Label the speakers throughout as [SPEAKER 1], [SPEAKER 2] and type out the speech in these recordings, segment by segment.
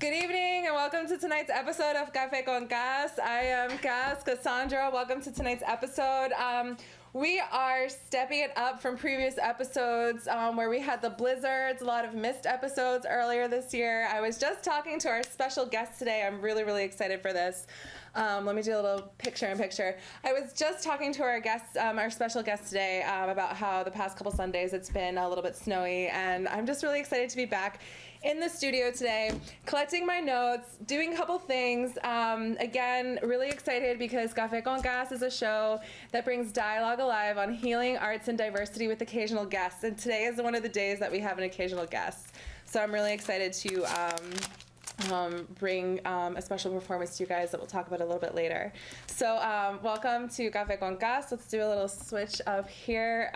[SPEAKER 1] Good evening and welcome to tonight's episode of Café con Cass. I am Cassandra. Welcome to tonight's episode. We are stepping it up from previous episodes where we had the blizzards, a lot of missed episodes earlier this year. I was just talking to our special guest today. I'm really excited for this. Let me do a little picture-in-picture. I was just talking to our guest, our special guest today about how the past couple Sundays it's been a little bit snowy, and I'm just really excited to be back in the studio today, collecting my notes, doing a couple things. Again, really excited because Café con Cass is a show that brings dialogue alive on healing, arts, and diversity with occasional guests. And today is one of the days that we have an occasional guest. So I'm really excited to bring a special performance to you guys that we'll talk about a little bit later. So welcome to Café con Cass. Let's do a little switch up here.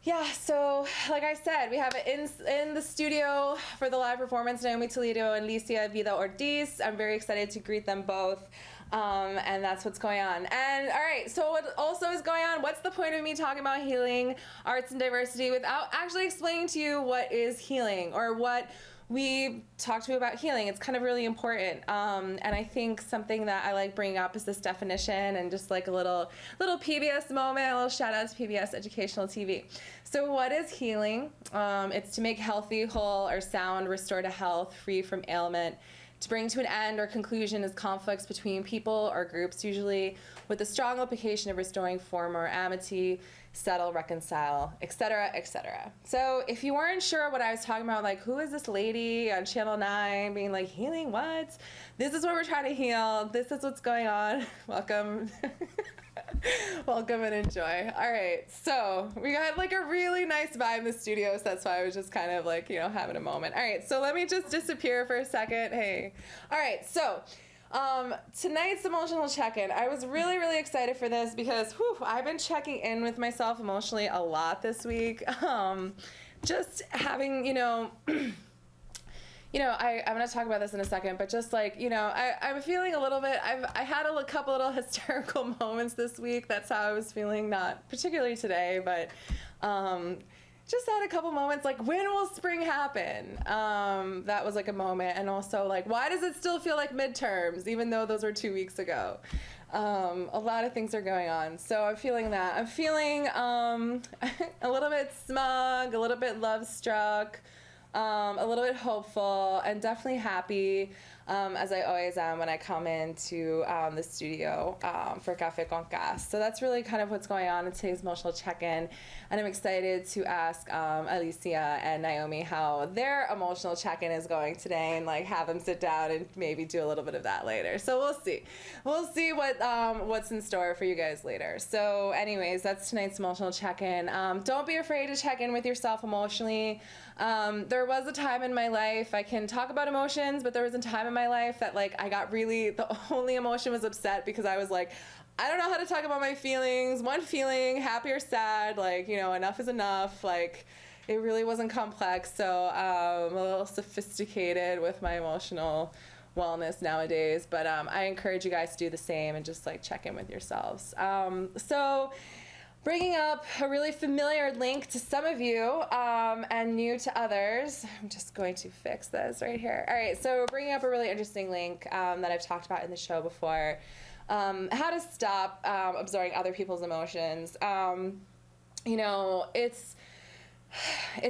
[SPEAKER 1] Yeah, so like I said, we have in the studio for the live performance, Naomi Toledo and Licia Vida Ortiz. I'm very excited to greet them both, and that's what's going on. And all right, so what also is going on, what's the point of me talking about healing, arts, and diversity without actually explaining to you what is healing or what we talked to about healing? It's kind of really important, and I think something that I like bringing up is this definition and just like a little PBS moment, a little shout out to PBS Educational TV. So what is healing? It's to make healthy, whole, or sound, restore to health, free from ailment, to bring to an end or conclusion is conflicts between people or groups, usually with the strong implication of restoring form or amity, settle, reconcile, etc., etc. So if you weren't sure what I was talking about, like who is this lady on Channel 9 being like, healing what? This is what we're trying to heal. This is what's going on. Welcome. Welcome and enjoy. All right, so we got like a really nice vibe in the studio, so that's why I was just kind of like, having a moment. All right, so let me just disappear for a second. Hey. All right, so tonight's emotional check-in. I was really excited for this because I've been checking in with myself emotionally a lot this week. Just having, I'm going to talk about this in a second, but just like, I'm feeling a little bit, I had a couple little hysterical moments this week. That's how I was feeling, not particularly today, but just had a couple moments like, when will spring happen? That was like a moment. And also like, why does it still feel like midterms, even though those were 2 weeks ago? A lot of things are going on. So I'm feeling that. I'm feeling a little bit smug, a little bit love struck, a little bit hopeful, and definitely happy, as I always am when I come into the studio for Café con Cass. So that's really kind of what's going on in today's emotional check-in, and I'm excited to ask Alicia and Naomi how their emotional check-in is going today, and like have them sit down and maybe do a little bit of that later. So we'll see. We'll see what's in store for you guys later. So anyways, that's tonight's emotional check-in. Don't be afraid to check in with yourself emotionally. There was a time in my life, I can talk about emotions, but there was a time in my life that like I got the only emotion was upset, because I was like, I don't know how to talk about my feelings. One feeling, happy or sad, like, enough is enough. Like, it really wasn't complex. So I'm a little sophisticated with my emotional wellness nowadays, but I encourage you guys to do the same and just like check in with yourselves. So bringing up a really familiar link to some of you and new to others. I'm just going to fix this right here. All right, so bringing up a really interesting link that I've talked about in the show before. How to stop absorbing other people's emotions. It's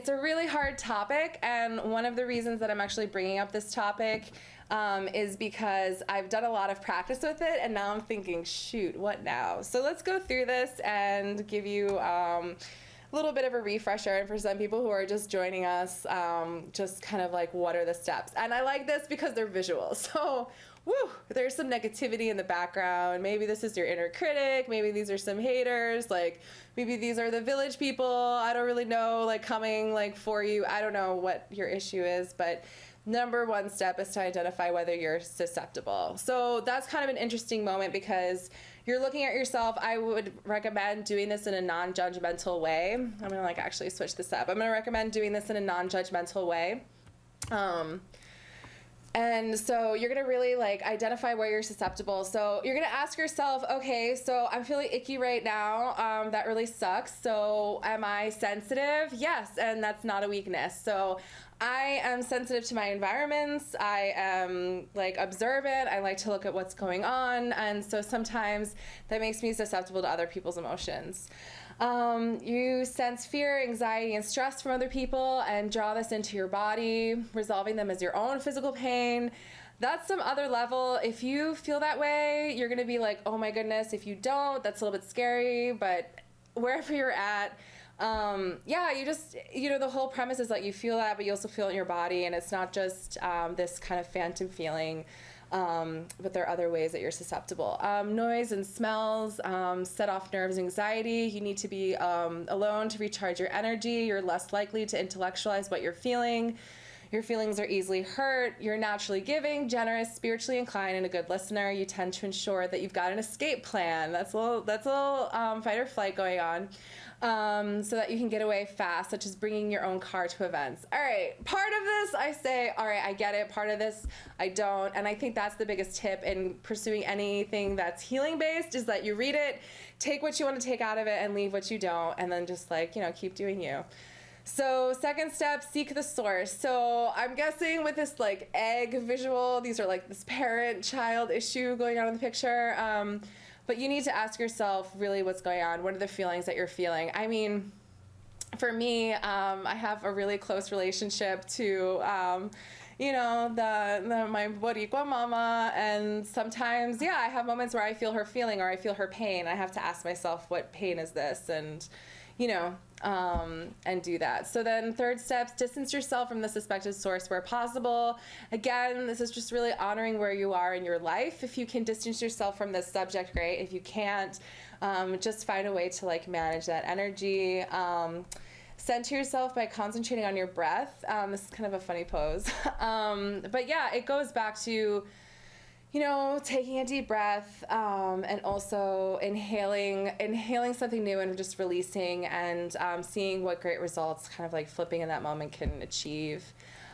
[SPEAKER 1] a really hard topic, and one of the reasons that I'm actually bringing up this topic is because I've done a lot of practice with it, and now I'm thinking, shoot, what now? So let's go through this and give you a little bit of a refresher, and for some people who are just joining us, just kind of like, what are the steps? And I like this because they're visual. So there's some negativity in the background. Maybe this is your inner critic. Maybe these are some haters. Like, maybe these are the village people. I don't really know, like, coming, like, for you. I don't know what your issue is, but number one step is to identify whether you're susceptible. So that's kind of an interesting moment because you're looking at yourself. I would recommend doing this in a non-judgmental way. I'm going to, like, actually switch this up. I'm going to recommend doing this in a non-judgmental way. And so you're going to really like identify where you're susceptible. So you're going to ask yourself, okay, so I'm feeling icky right now. That really sucks. So am I sensitive? Yes. And that's not a weakness. So I am sensitive to my environments. I am like observant. I like to look at what's going on. And so sometimes that makes me susceptible to other people's emotions. You sense fear, anxiety, and stress from other people and draw this into your body, resolving them as your own physical pain. That's some other level. If you feel that way, you're going to be like, oh my goodness. If you don't, that's a little bit scary. But wherever you're at, you just, the whole premise is that you feel that, but you also feel it in your body. And it's not just this kind of phantom feeling. But there are other ways that you're susceptible. Noise and smells set off nerves and anxiety. You need to be alone to recharge your energy. You're less likely to intellectualize what you're feeling. Your feelings are easily hurt. You're naturally giving, generous, spiritually inclined, and a good listener. You tend to ensure that you've got an escape plan. That's a little fight or flight going on. So that you can get away fast, such as bringing your own car to events. All right, part of this I say, all right, I get it. Part of this I don't. And I think that's the biggest tip in pursuing anything that's healing based is that you read it, take what you want to take out of it and leave what you don't. And then just keep doing you. So second step, seek the source. So I'm guessing with this like egg visual, these are like this parent-child issue going on in the picture. But you need to ask yourself really what's going on. What are the feelings that you're feeling? I mean, for me, I have a really close relationship to, my Boricua mama. And sometimes, I have moments where I feel her feeling or I feel her pain. I have to ask myself, what pain is this? And, and do that. So then third steps, distance yourself from the suspected source where possible. Again, this is just really honoring where you are in your life. If you can distance yourself from this subject, great. If you can't, just find a way to manage that energy. Center yourself by concentrating on your breath. This is kind of a funny pose. But yeah, it goes back to taking a deep breath, and also inhaling something new and just releasing and seeing what great results kind of like flipping in that moment can achieve.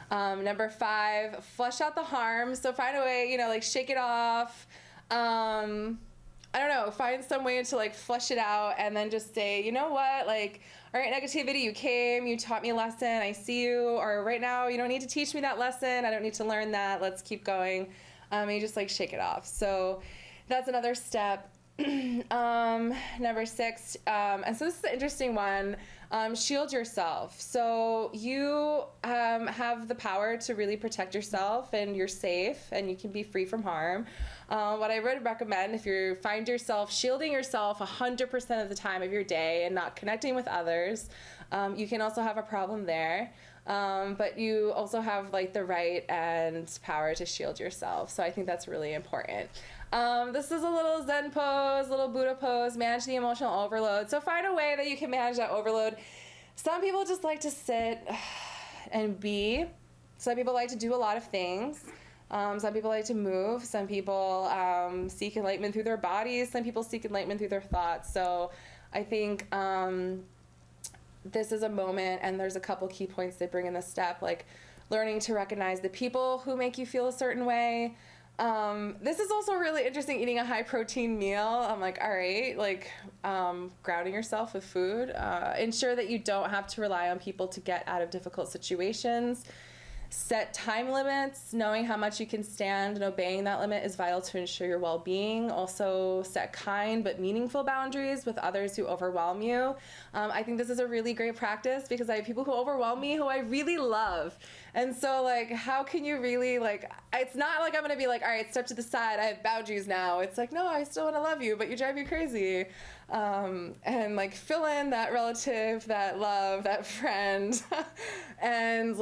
[SPEAKER 1] Number 5, flush out the harm. So find a way, shake it off. I don't know, find some way to flush it out and then just say, you know what, all right, negativity, you came, you taught me a lesson, I see you, or right now you don't need to teach me that lesson, I don't need to learn that, let's keep going. And you just shake it off. So that's another step. Number 6, and so this is an interesting one, shield yourself. So you have the power to really protect yourself and you're safe and you can be free from harm. What I would recommend if you find yourself shielding yourself 100% of the time of your day and not connecting with others, you can also have a problem there. But you also have the right and power to shield yourself. So I think that's really important. This is a little Zen pose, little Buddha pose, manage the emotional overload. So find a way that you can manage that overload. Some people just like to sit and be. Some people like to do a lot of things. Some people like to move. Some people seek enlightenment through their bodies. Some people seek enlightenment through their thoughts. So I think this is a moment, and there's a couple key points they bring in this step, learning to recognize the people who make you feel a certain way. This is also really interesting, eating a high protein meal. I'm all right, grounding yourself with food. Ensure that you don't have to rely on people to get out of difficult situations. Set time limits. Knowing how much you can stand and obeying that limit is vital to ensure your well-being. Also set kind but meaningful boundaries with others who overwhelm you. I think this is a really great practice because I have people who overwhelm me who I really love. And so how can you really it's not I'm going to be all right, step to the side, I have boundaries now. It's no, I still want to love you, but you drive me crazy. And fill in that relative, that love, that friend, and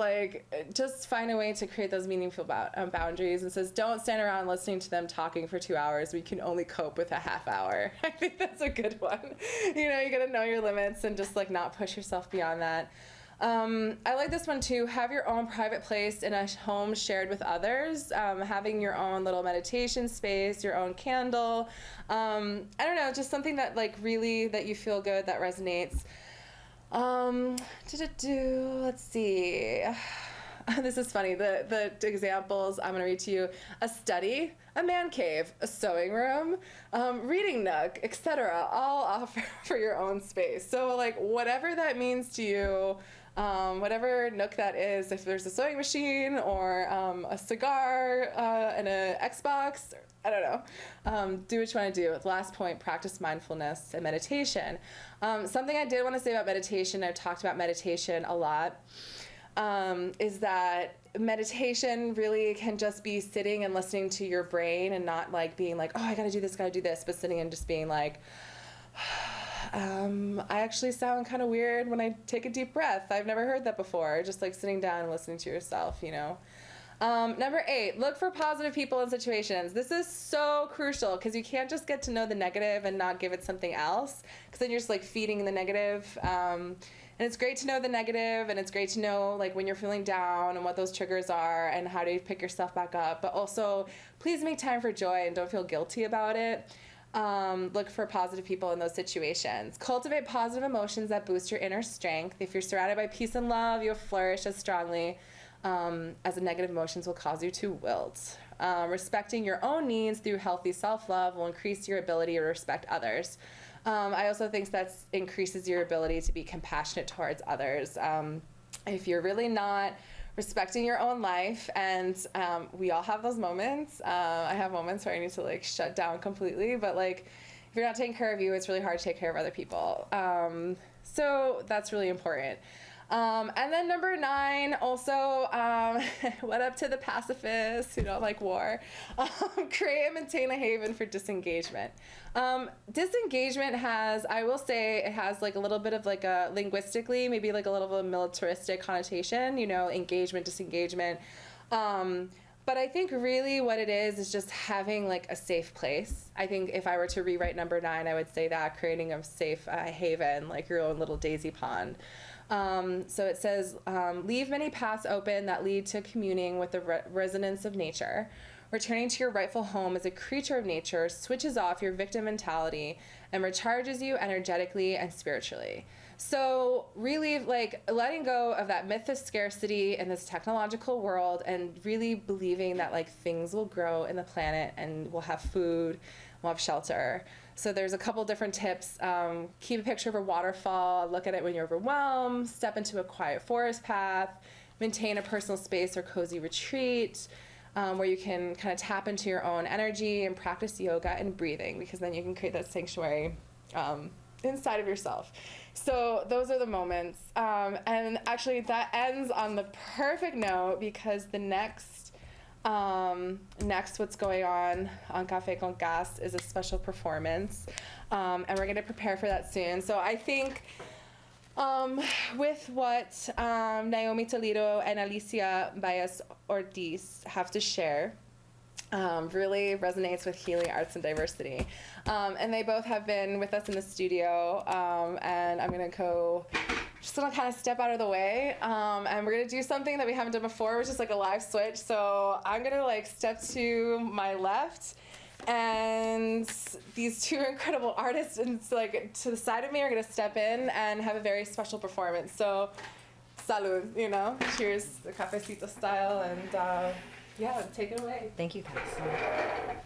[SPEAKER 1] just find a way to create those meaningful boundaries. And says, don't stand around listening to them talking for 2 hours. We can only cope with a half hour. I think that's a good one. You gotta know your limits and just not push yourself beyond that. I like this one too. Have your own private place in a home shared with others. Having your own little meditation space, your own candle. I don't know, just something that really that you feel good, that resonates. Let's see. this is funny. The examples I'm going to read to you: a study, a man cave, a sewing room, reading nook, etc. All offer for your own space. So like whatever that means to you, whatever nook that is, if there's a sewing machine or a cigar and an Xbox, I don't know. Do what you want to do. Last point, practice mindfulness and meditation. Something I did want to say about meditation, I've talked about meditation a lot, is that meditation really can just be sitting and listening to your brain and not like being like, oh, I gotta do this, but sitting and just being like, I actually sound kind of weird when I take a deep breath. I've never heard that before. Just like sitting down and listening to yourself, you know. Number 8, look for positive people and situations. This is so crucial because you can't just get to know the negative and not give it something else, because then you're just like feeding the negative. And it's great to know the negative, and it's great to know like when you're feeling down and what those triggers are and how to pick yourself back up. But also, please make time for joy and don't feel guilty about it. Look for positive people in those situations. Cultivate positive emotions that boost your inner strength. If you're surrounded by peace and love, you'll flourish as strongly as the negative emotions will cause you to wilt. Respecting your own needs through healthy self-love will increase your ability to respect others. I also think that increases your ability to be compassionate towards others. If you're really not respecting your own life, and we all have those moments. I have moments where I need to like shut down completely, but like if you're not taking care of you, it's really hard to take care of other people. So that's really important. And then number 9, also, what up to the pacifists who don't like war? Create and maintain a haven for disengagement. Disengagement has, I will say, it has like a little bit of like a linguistically, maybe like a little bit of militaristic connotation, you know, engagement, disengagement. But I think really what it is just having like a safe place. I think if I were to rewrite number 9, I would say that, creating a safe haven, like your own little daisy pond. So it says, leave many paths open that lead to communing with the resonance of nature. Returning to your rightful home as a creature of nature switches off your victim mentality and recharges you energetically and spiritually. So really like letting go of that myth of scarcity in this technological world and really believing that like things will grow in the planet and we'll have food, we'll have shelter. So there's a couple different tips. Keep a picture of a waterfall, look at it when you're overwhelmed, step into a quiet forest path, maintain a personal space or cozy retreat, where you can kind of tap into your own energy and practice yoga and breathing, because then you can create that sanctuary inside of yourself. So those are the moments. And actually that ends on the perfect note, because the next what's going on Café con Gas is a special performance, and we're going to prepare for that soon. So I think with what Naomi Toledo and Alicia Baez Ortiz have to share, really resonates with healing arts and diversity. And they both have been with us in the studio, and I'm going to just gonna kind of step out of the way, and we're gonna do something that we haven't done before, which is like a live switch. So I'm gonna like step to my left, and these 2 incredible artists and like to the side of me are gonna step in and have a very special performance. So salud, you know, cheers, the cafecito style, and yeah, take it away.
[SPEAKER 2] Thank you, Cass.